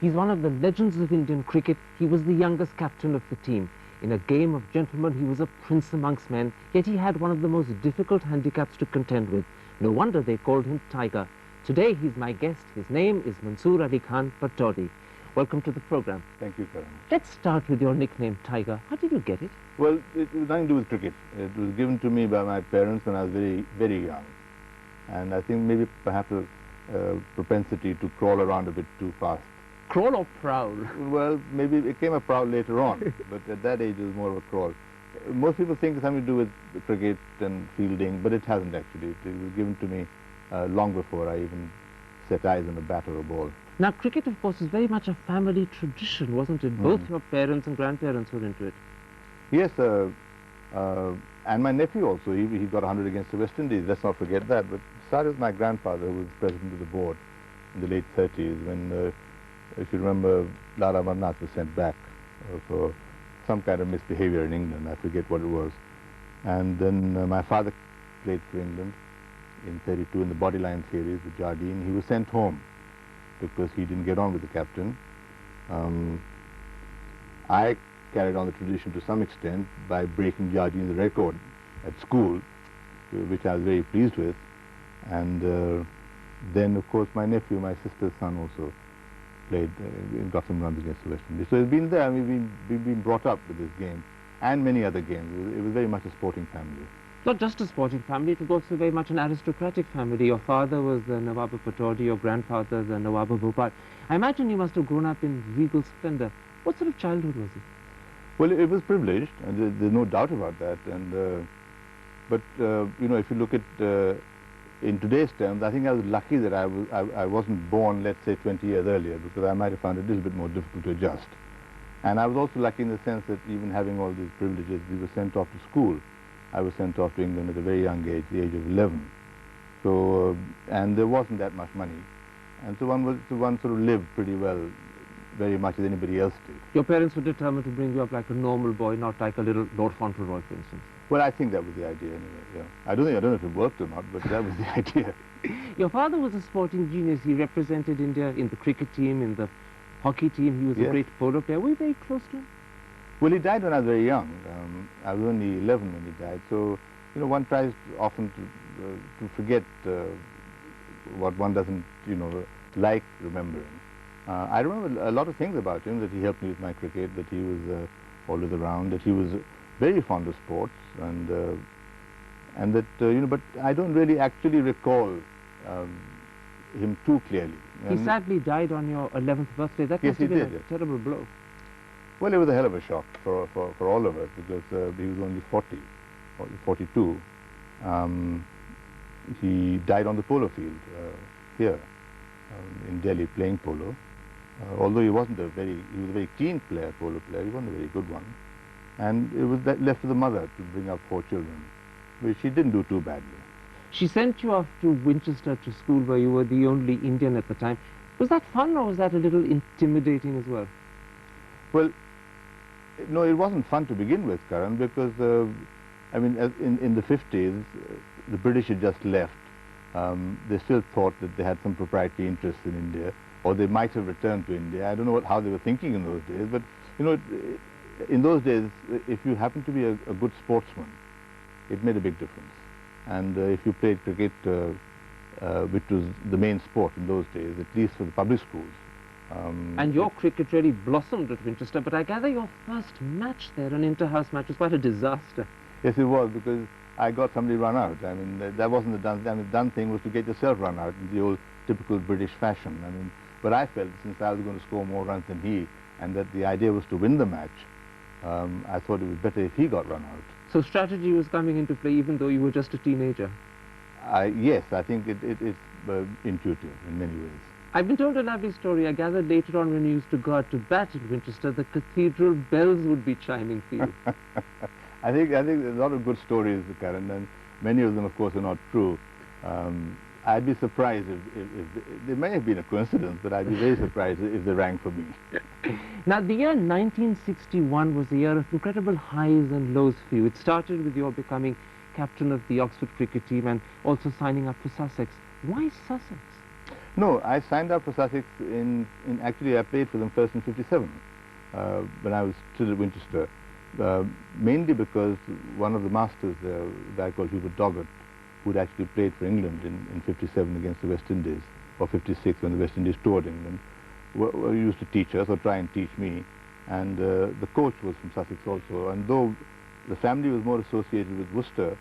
He's one of the legends of Indian cricket. He was the youngest captain of the team. In a game of gentlemen, he was a prince amongst men, yet he had one of the most difficult handicaps to contend with. No wonder they called him Tiger. Today, he's my guest. His name is Mansur Ali Khan Pataudi. Welcome to the program. Thank you, Karan. Let's start with your nickname, Tiger. How did you get it? Well, it was nothing to do with cricket. It was given to me by my parents when I was very, very young. And I think maybe perhaps a propensity to crawl around a bit too fast. Crawl or prowl? Well, maybe it became a prowl later on, but at that age it was more of a crawl. Most people think it's something to do with cricket and fielding, but it hasn't actually. It was given to me long before I even set eyes on a bat or a ball. Now, cricket, of course, is very much a family tradition, wasn't it? Both your parents and grandparents were into it. Yes, and my nephew also. He got 100 against the West Indies. Let's not forget that. But it started with my grandfather, who was president of the board in the late 30s, when, if you remember, Lala Amarnath was sent back for some kind of misbehavior in England. I forget what it was. And then my father played for England in 32 in the Bodyline series with Jardine. He was sent home because he didn't get on with the captain. I carried on the tradition to some extent by breaking Jardine's record at school, which I was very pleased with. And then, of course, my nephew, my sister's son, also played, got some runs against the West Indies. So it's been there. I mean, we've been brought up with this game and many other games. It was very much a sporting family. Not just a sporting family, it was also very much an aristocratic family. Your father was the Nawab of Pataudi, your grandfather the Nawab of Bhopal. I imagine you must have grown up in regal splendor. What sort of childhood was it? Well, it was privileged, and there's no doubt about that. And but you know, if you look at in today's terms, I think I was lucky that I wasn't born, let's say, 20 years earlier, because I might have found it a little bit more difficult to adjust. And I was also lucky in the sense that even having all these privileges, we were sent off to school. I was sent off to England at a very young age, the age of 11. So, and there wasn't that much money. And so one sort of lived pretty well, very much as anybody else did. Your parents were determined to bring you up like a normal boy, not like a little Lord Fauntleroy, for instance. Well, I think that was the idea anyway, yeah. I don't know if it worked or not, but that was the idea. Your father was a sporting genius. He represented India in the cricket team, in the hockey team. He was a great polo player. Were you very close to him? Well, he died when I was very young. I was only 11 when he died. So, you know, one tries often to forget what one doesn't, you know, like remembering. I remember a lot of things about him, that he helped me with my cricket, that he was always around, that he was very fond of sports, and that, you know, but I don't really actually recall him too clearly. He sadly died on your 11th birthday. That must have been a terrible blow. Well, it was a hell of a shock for all of us, because he was only 40, or 42. He died on the polo field here in Delhi, playing polo. Although he was a very keen player, polo player. He wasn't a very good one. And it was left to the mother to bring up 4 children, which she didn't do too badly. She sent you off to Winchester to school, where you were the only Indian at the time. Was that fun, or was that a little intimidating as well? Well, no, it wasn't fun to begin with, Karan, because, I mean, in the 50s, the British had just left. They still thought that they had some proprietary interests in India, or they might have returned to India. I don't know how they were thinking in those days, but, you know, in those days, if you happened to be a good sportsman, it made a big difference. And if you played cricket, which was the main sport in those days, at least for the public schools. And your cricket really blossomed at Winchester, but I gather your first match there, an inter-house match, was quite a disaster. Yes, it was, because I got somebody run out. I mean, that wasn't the done. I mean, the done thing was to get yourself run out in the old typical British fashion. I mean, but I felt, since I was going to score more runs than he, and that the idea was to win the match, I thought it was better if he got run out. So strategy was coming into play even though you were just a teenager? Yes, I think it's intuitive in many ways. I've been told a lovely story. I gathered later on, when you used to go out to bat in Winchester, the cathedral bells would be chiming for you. I think there's a lot of good stories, Karan, and many of them, of course, are not true. I'd be surprised if there may have been a coincidence, but I'd be very surprised if they rang for me. Now, the year 1961 was a year of incredible highs and lows for you. It started with your becoming captain of the Oxford cricket team and also signing up for Sussex. Why Sussex? No, I signed up for Sussex actually I played for them first in '57 when I was still at Winchester, mainly because one of the masters, a guy called Hubert Doggett, who'd actually played for England in '57 against the West Indies, or '56 when the West Indies toured England, used to teach us or try and teach me, and the coach was from Sussex also, and though the family was more associated with Worcester,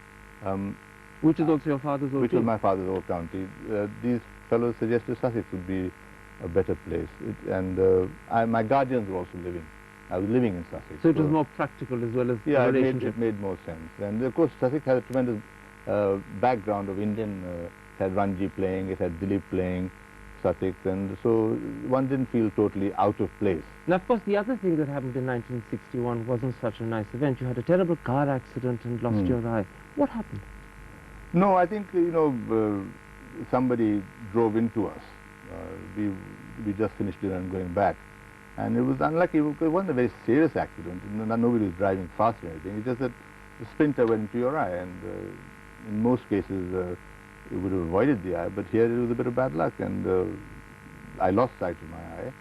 which is also your father's old which team. was my father's old county, these fellows suggested Sussex would be a better place, my guardians were also living. I was living in Sussex. So it was more practical as well as the relationship. It made more sense. And of course Sussex had a tremendous background of Indian, it had Ranji playing, it had Dilip playing Sussex, and so one didn't feel totally out of place. Now, of course, the other thing that happened in 1961 wasn't such a nice event. You had a terrible car accident and lost your eye. What happened? No, I think, somebody drove into us. We just finished dinner and going back. And it was unlucky because it wasn't a very serious accident. Nobody was driving fast or anything. It's just that the splinter went into your eye, and in most cases it would have avoided the eye, but here it was a bit of bad luck, and I lost sight of my eye,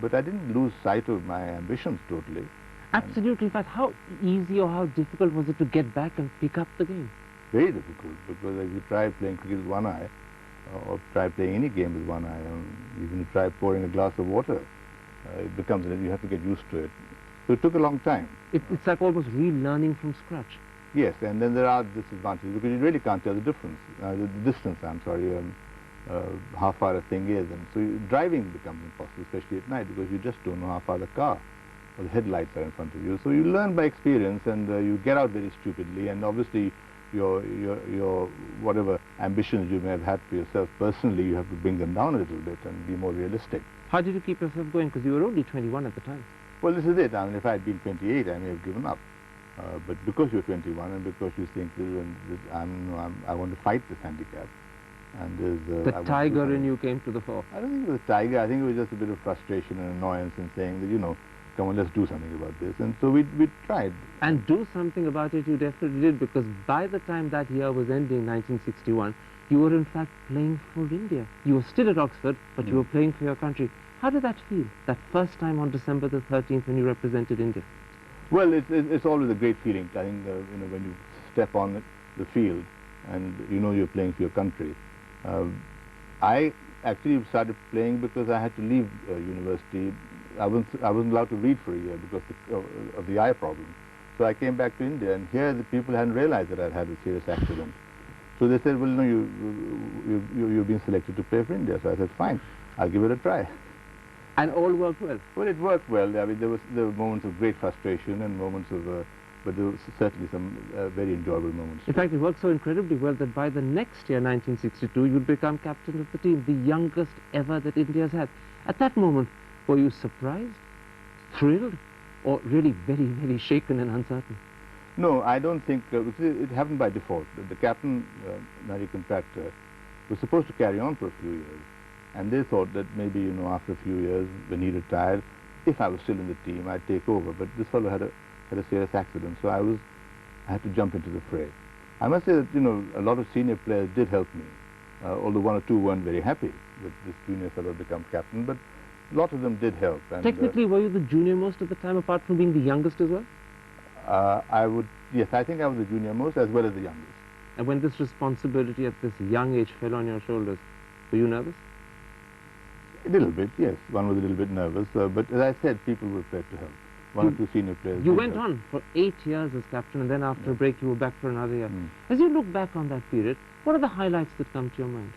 but I didn't lose sight of my ambitions totally. Absolutely. In fact, how easy or how difficult was it to get back and pick up the game? Very difficult, because if you try playing cricket with one eye, or try playing any game with one eye, even if you try pouring a glass of water, it becomes, you have to get used to it. So it took a long time. It's like almost relearning from scratch. Yes, and then there are disadvantages, because you really can't tell the difference, the distance, how far a thing is, and so driving becomes impossible, especially at night, because you just don't know how far the car or the headlights are in front of you. So you learn by experience, and you get out very stupidly, and obviously your whatever ambitions you may have had for yourself personally, you have to bring them down a little bit and be more realistic. How did you keep yourself going? Because you were only 21 at the time. Well, this is it. I mean, if I had been 28, I may have given up. But because you're 21 and because you think I want to fight this handicap, and the tiger in you came to the fore. I don't think it was a tiger. I think it was just a bit of frustration and annoyance in saying that, come on, let's do something about this. And so we tried. And do something about it you definitely did, because by the time that year was ending, 1961, you were in fact playing for India. You were still at Oxford, but you were playing for your country. How did that feel, that first time on December the 13th when you represented India? Well, it's always a great feeling. I think, when you step on the field and you're playing for your country. I actually started playing because I had to leave university. I wasn't allowed to read for a year because of the eye problem. So I came back to India, and here the people hadn't realized that I'd had a serious accident. So they said, well, no, you've been selected to play for India. So I said, fine, I'll give it a try. And all worked well? Well, it worked well. I mean, there were moments of great frustration and moments of, but there were certainly some very enjoyable moments. In fact, it worked so incredibly well that by the next year, 1962, you'd become captain of the team, the youngest ever that India's had. At that moment, were you surprised, thrilled, or really very, very shaken and uncertain? No, I don't think, it happened by default. The captain, American Tractor, was supposed to carry on for a few years. And they thought that maybe, after a few years, when he retired, if I was still in the team, I'd take over. But this fellow had a serious accident, so I had to jump into the fray. I must say that, a lot of senior players did help me, although one or two weren't very happy that this junior fellow become captain, but a lot of them did help. And, technically, were you the junior most at the time, apart from being the youngest as well? Yes, I think I was the junior most as well as the youngest. And when this responsibility at this young age fell on your shoulders, were you nervous? A little bit, yes. One was a little bit nervous, but as I said, people were prepared to help. One or two senior players. You went on for 8 years as captain, and then after a break you were back for another year. As you look back on that period, what are the highlights that come to your mind?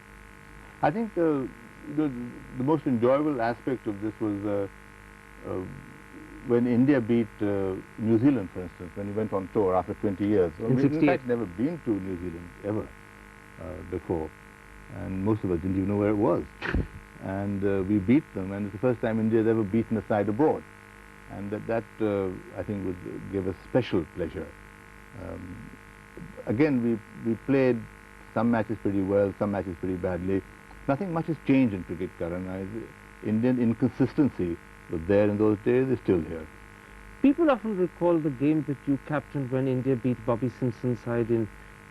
I think the most enjoyable aspect of this was when India beat New Zealand, for instance, when he went on tour after 20 years. In fact, never been to New Zealand ever before, and most of us didn't even know where it was. And we beat them, and it's the first time India has ever beaten a side abroad. And that I think gave us special pleasure. Again, we played some matches pretty well, some matches pretty badly. Nothing much has changed in cricket, Karan. Indian inconsistency was there in those days, is still here. People often recall the game that you captained when India beat Bobby Simpson's side in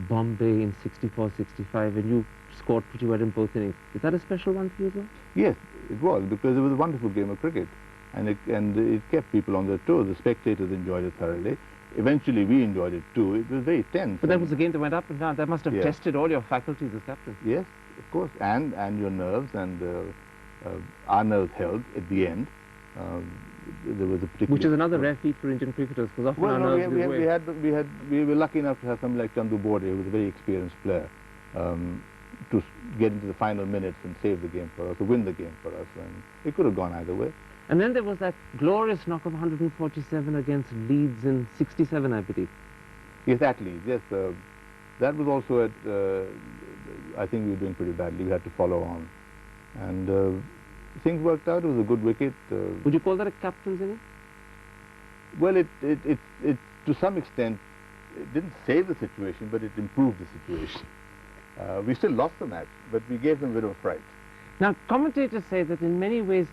Bombay in 64, 65, and you scored pretty well in both innings. Is that a special one for you as well? Yes, it was, because it was a wonderful game of cricket, and it kept people on their toes. The spectators enjoyed it thoroughly. Eventually, we enjoyed it too. It was very tense. But that was a game that went up and down. That must have Yes. tested all your faculties as captain. Yes, of course, and your nerves, and our nerves held at the end. There was a particular... Which is another rare feat for Indian cricketers, because often Well, our no, nerves give way. we were lucky enough to have somebody like Chandu Borde, who was a very experienced player, to get into the final minutes and save the game for us, to win the game for us, and it could have gone either way. And then there was that glorious knock of 147 against Leeds in 67, I believe. Yes, at Leeds, yes. That was also at, I think we were doing pretty badly. We had to follow on. And things worked out. It was a good wicket. Would you call that a captain's innings? Well, it to some extent, it didn't save the situation, but it improved the situation. We still lost the match, but we gave them a bit of a fright. Now, commentators say that in many ways,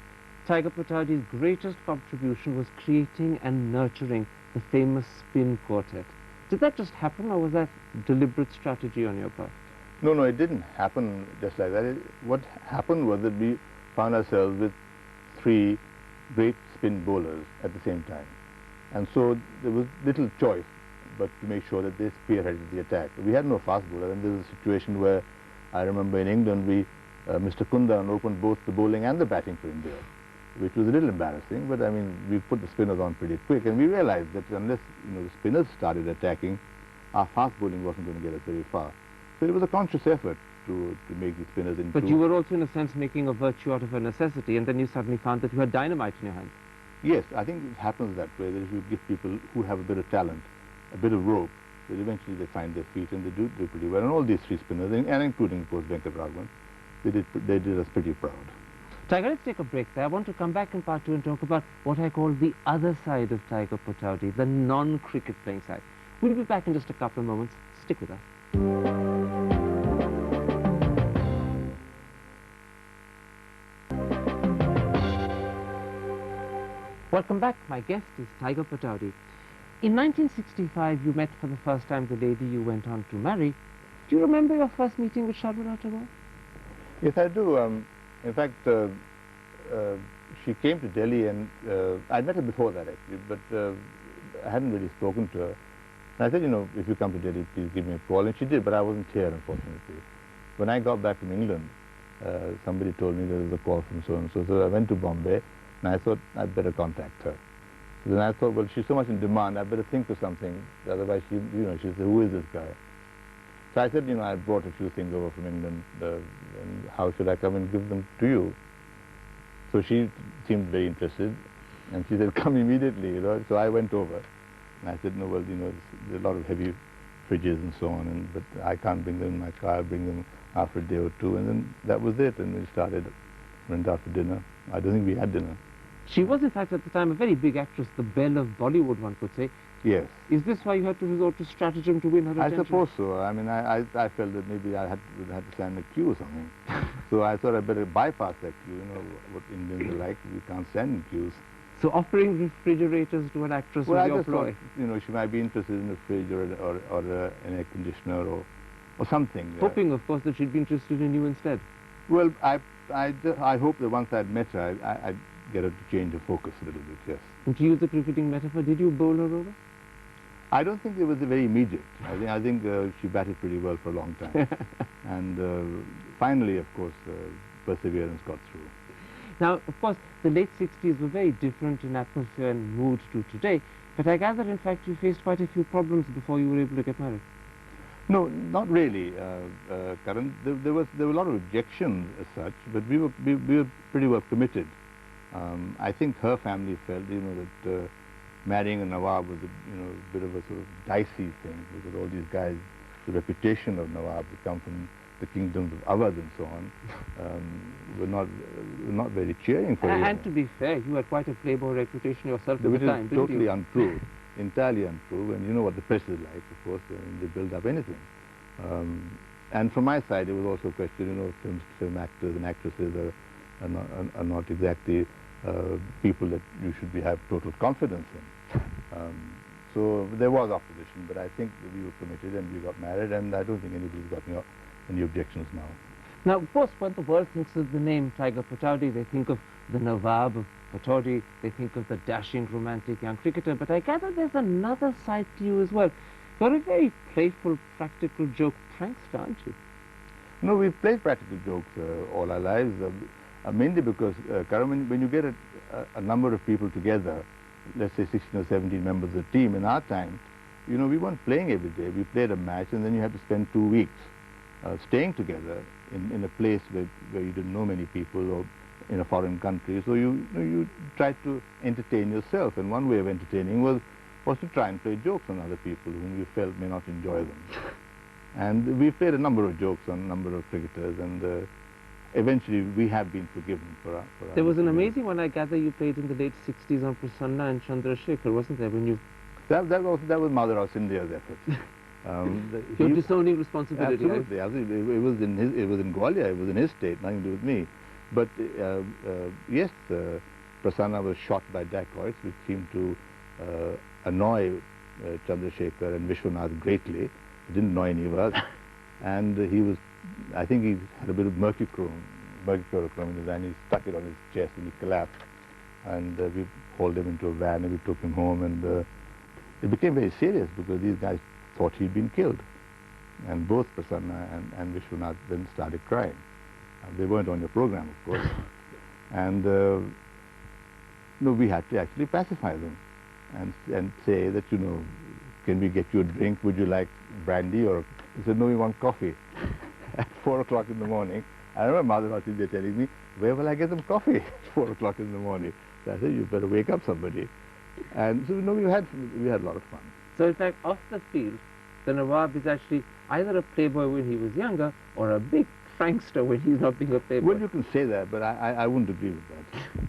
Tiger Pataudi's greatest contribution was creating and nurturing the famous spin quartet. Did that just happen, or was that deliberate strategy on your part? No, it didn't happen just like that. What happened was that we found ourselves with three great spin bowlers at the same time. And so there was little choice but to make sure that they spearheaded the attack. We had no fast bowler, and there was a situation where I remember in England, Mr. Kundan opened both the bowling and the batting for India, which was a little embarrassing, but I mean, we put the spinners on pretty quick, and we realized that unless, the spinners started attacking, our fast bowling wasn't going to get us very far. So it was a conscious effort to make the spinners improve. But you were also, in a sense, making a virtue out of a necessity, and then you suddenly found that you had dynamite in your hands. Yes, I think it happens that way, that if you give people who have a bit of talent, a bit of rope, that eventually they find their feet, and they do pretty well. And all these three spinners, and including, of course, Venkatraghavan, they did us pretty proud. Tiger, let's take a break there. I want to come back in part two and talk about what I call the other side of Tiger Pataudi, the non-cricket playing side. We'll be back in just a couple of moments. Stick with us. Welcome back. My guest is Tiger Pataudi. In 1965, you met for the first time the lady you went on to marry. Do you remember your first meeting with Sharmila Tagore? Yes, I do. In fact, she came to Delhi, and I'd met her before that actually, but I hadn't really spoken to her. And I said, if you come to Delhi, please give me a call. And she did, but I wasn't here, unfortunately. When I got back from England, somebody told me there was a call from so-and-so. So I went to Bombay, and I thought I'd better contact her. So then I thought, well, she's so much in demand, I better think of something. Otherwise, she said, who is this guy? So I said, I brought a few things over from England, and how should I come and give them to you? So she seemed very interested, and she said, come immediately, So I went over, and I said, no, well, there's a lot of heavy fridges and so on, but I can't bring them in my car, I'll bring them after a day or two, and then that was it, and we went out for dinner. I don't think we had dinner. She was, in fact, at the time, a very big actress, the belle of Bollywood, one could say. Yes. Is this why you had to resort to stratagem to win her attention? I suppose so. I mean, I felt that maybe I had to stand in a queue or something. So I thought I'd better bypass that queue. What Indians are like, we can't stand in queues. So offering refrigerators to an actress was your ploy? Thought, she might be interested in a fridge or an air conditioner or something. Hoping, of course, that she'd be interested in you instead. Well, I hope that once I'd met her, I'd get her to change her focus a little bit, yes. And to use the cricketing metaphor, did you bowl her over? I don't think it was very immediate. I think she batted pretty well for a long time. And finally, of course, perseverance got through. Now, of course, the late 60s were very different in atmosphere and mood to today, but I gather, in fact, you faced quite a few problems before you were able to get married. No, not really, Karan. There were a lot of objections as such, but we were pretty well committed. I think her family felt, that marrying a Nawab was a bit of a sort of dicey thing, because all these guys, the reputation of Nawab that come from the kingdoms of Awadh and so on, were not very cheering for you. And to be fair, you had quite a playboy reputation yourself at the time, which is totally untrue, entirely untrue, and you know what the press is like, of course, they build up anything. And from my side, it was also a question, film actors and actresses are not exactly people that you should have total confidence in. So there was opposition, but I think we were committed and we got married, and I don't think anybody's got any objections now. Now, of course, when the world thinks of the name Tiger Pataudi, they think of the Nawab of Pataudi, they think of the dashing, romantic young cricketer, but I gather there's another side to you as well. You're a very playful, practical joke prankster, aren't you? No, we've played practical jokes all our lives, mainly because, Karan, when you get a number of people together, let's say 16 or 17 members of the team, in our time, you know, we weren't playing every day. We played a match and then you had to spend 2 weeks staying together in a place where you didn't know many people or in a foreign country. So you tried to entertain yourself, and one way of entertaining was to try and play jokes on other people whom you felt may not enjoy them. And we played a number of jokes on a number of cricketers, and eventually we have been forgiven for our There was an misdemeanors. amazing one, I gather you played in the late 60s on Prasanna and Chandrasekhar, wasn't there, when you... That was Mother of India's effort. You're disowning responsibility. Absolutely, absolutely. It was in Gwalior. It was in his state, nothing to do with me. But yes, Prasanna was shot by dacoits, which seemed to annoy Chandrasekhar and Vishwanath greatly. It didn't annoy any of us. And I think he had a bit of mercurochrome in his hand. He stuck it on his chest and he collapsed. And we hauled him into a van and we took him home. And it became very serious because these guys thought he'd been killed. And both Prasanna and Vishwanath then started crying. They weren't on your program, of course. And no, we had to actually pacify them and say that, you know, can we get you a drink? Would you like brandy? Or he said, no, we want coffee. At 4 o'clock in the morning, I remember Mother of India telling me, where will I get them coffee at 4 o'clock in the morning? So I said, you better wake up somebody. And so, no, we had a lot of fun. So in fact, off the field, the Nawab is actually either a playboy when he was younger or a big prankster when he's not being a playboy. Well, you can say that, but I wouldn't agree with that.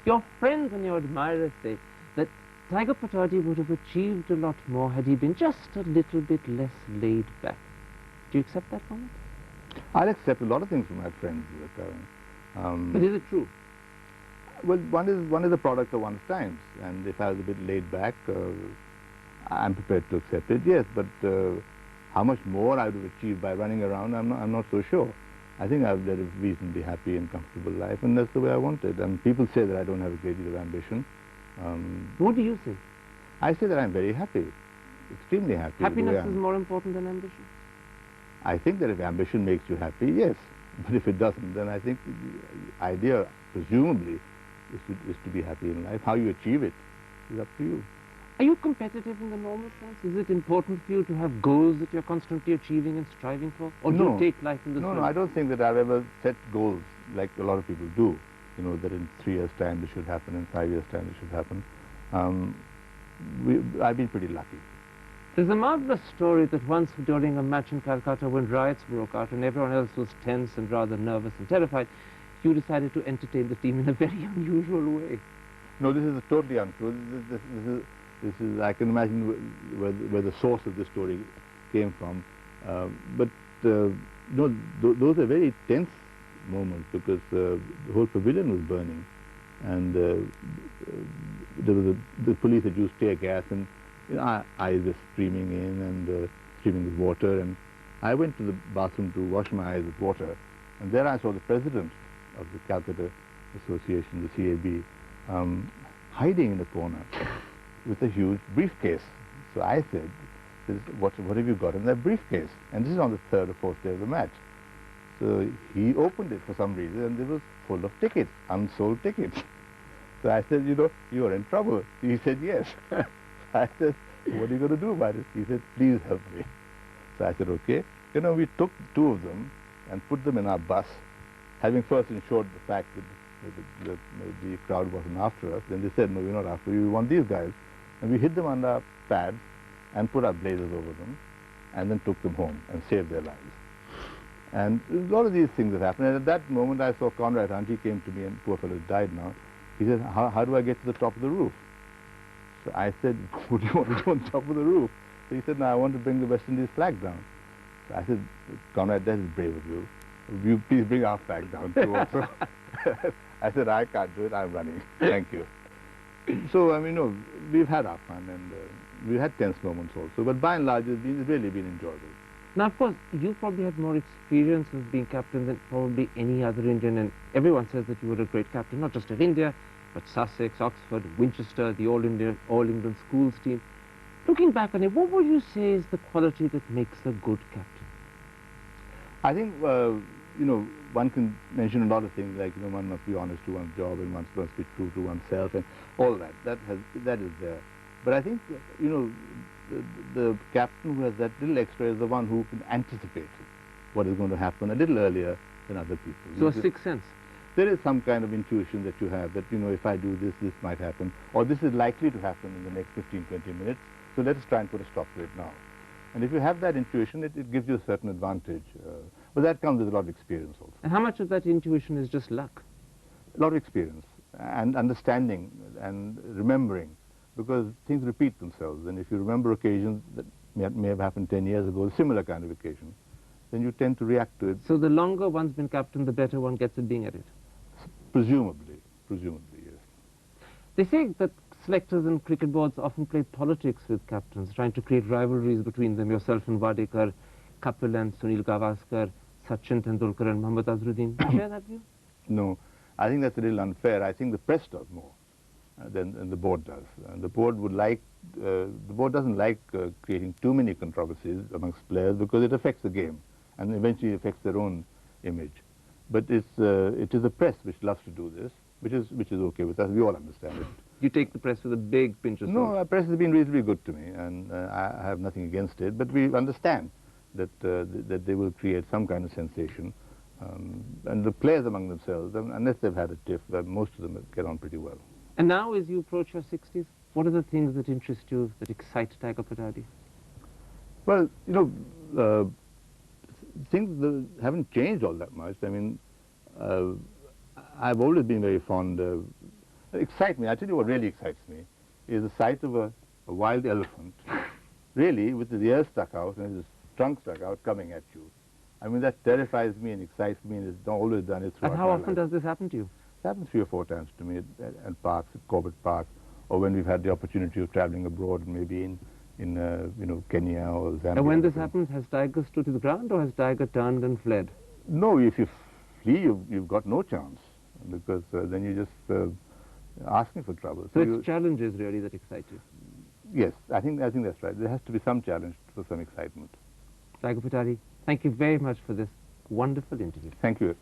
Your friends and your admirers say that Tiger Pataudi would have achieved a lot more had he been just a little bit less laid back. Do you accept that comment? I'll accept a lot of things from my friends, Karan. But is it true? Well, one is a product of one's times, and if I was a bit laid back, I'm prepared to accept it, yes, but how much more I would have achieved by running around, I'm not so sure. I think I've led a reasonably happy and comfortable life, and that's the way I want it. And people say that I don't have a great deal of ambition. What do you say? I say that I'm very happy, extremely happy. Happiness is more important than ambition? I think that if ambition makes you happy, yes. But if it doesn't, then I think the idea, presumably, is to be happy in life. How you achieve it is up to you. Are you competitive in the normal sense? Is it important for you to have goals that you're constantly achieving and striving for? Or do you take life in the No, I don't think that I've ever set goals like a lot of people do. You know, that in 3 years' time this should happen, in 5 years' time this should happen. I've been pretty lucky. There's a marvelous story that once during a match in Calcutta when riots broke out and everyone else was tense and rather nervous and terrified, you decided to entertain the team in a very unusual way. No, this is totally untrue. This is I can imagine where the source of this story came from. But no, those are very tense moments because the whole pavilion was burning, and the police had used tear gas, and you know, our eyes were streaming in and streaming with water. And I went to the bathroom to wash my eyes with water, and there I saw the president of the Calcutta Association, the CAB, hiding in the corner with a huge briefcase. So I said, what have you got in that briefcase? And this is on the 3rd or 4th day of the match. So he opened it for some reason, and it was full of tickets, unsold tickets. So I said, you know, you're in trouble. He said, yes. I said, what are you going to do about it? He said, please help me. So I said, okay. You know, we took 2 of them and put them in our bus, having first ensured the fact that the crowd wasn't after us. Then they said, no, we're not after you, we want these guys. And we hid them under our pads and put our blazers over them and then took them home and saved their lives. And a lot of these things have happened. And at that moment I saw Conrad Hunt. He came to me, and poor fellow died now. He said, how do I get to the top of the roof? So I said, what do you want to do on top of the roof? So he said, no, I want to bring the West Indies flag down. So I said, Conrad, that is brave of you. Will you please bring our flag down too also? I said, I can't do it, I'm running. Thank you. So, I mean, no, we've had our fun, and We had tense moments also, but by and large, it's really been enjoyable. Now, of course, you probably had more experience of being captain than probably any other Indian, and everyone says that you were a great captain, not just of India, but Sussex, Oxford, Winchester, the All England schools team. Looking back on it, what would you say is the quality that makes a good captain? I think, you know, one can mention a lot of things, like, you know, one must be honest to one's job and one must be true to oneself and all that. That is there. But I think, you know, the captain who has that little extra is the one who can anticipate what is going to happen a little earlier than other people. So a sixth sense? There is some kind of intuition that you have that, you know, if I do this, this might happen, or this is likely to happen in the next 15, 20 minutes, so let us try and put a stop to it now. And if you have that intuition, it gives you a certain advantage. But that comes with a lot of experience also. And how much of that intuition is just luck? A lot of experience and understanding and remembering, because things repeat themselves. And if you remember occasions that may have happened 10 years ago, a similar kind of occasion, then you tend to react to it. So the longer one's been captain, the better one gets at being at it? Presumably, yes. They say that selectors and cricket boards often play politics with captains, trying to create rivalries between them, yourself and Wadekar, Kapil and Sunil Gavaskar, Sachin Tendulkar and Mohammad Azharuddin. Do you share that view? No, I think that's a little unfair. I think the press does more than the board does. And the board would like, the board doesn't like creating too many controversies amongst players because it affects the game and eventually affects their own image. But it is the press which loves to do this, which is okay with us. We all understand it. You take the press with a big pinch of salt? No, the press has been reasonably good to me, and I have nothing against it. But we understand that that they will create some kind of sensation, and the players among themselves, unless they've had a tiff, most of them get on pretty well. And now, as you approach your 60s, what are the things that interest you, that excite Tiger Pataudi? Well, you know, things haven't changed all that much. I mean, I've always been very fond of... Excite me, I tell you what really excites me, is the sight of a wild elephant, really, with his ears stuck out and his trunk stuck out, coming at you. I mean, that terrifies me and excites me, and it's always done it throughout And how my often life. does this happen to you? It happens 3 or 4 times to me at parks, at Corbett Park, or when we've had the opportunity of traveling abroad, maybe in you know, Kenya or Zambia. And when this happens, has Tiger stood his ground, or has Tiger turned and fled? No, if you flee, you've got no chance, because then you're just asking for trouble. So it's challenges really that excite you? Yes, I think that's right. There has to be some challenge for some excitement. Tiger Pataudi, thank you very much for this wonderful interview. Thank you.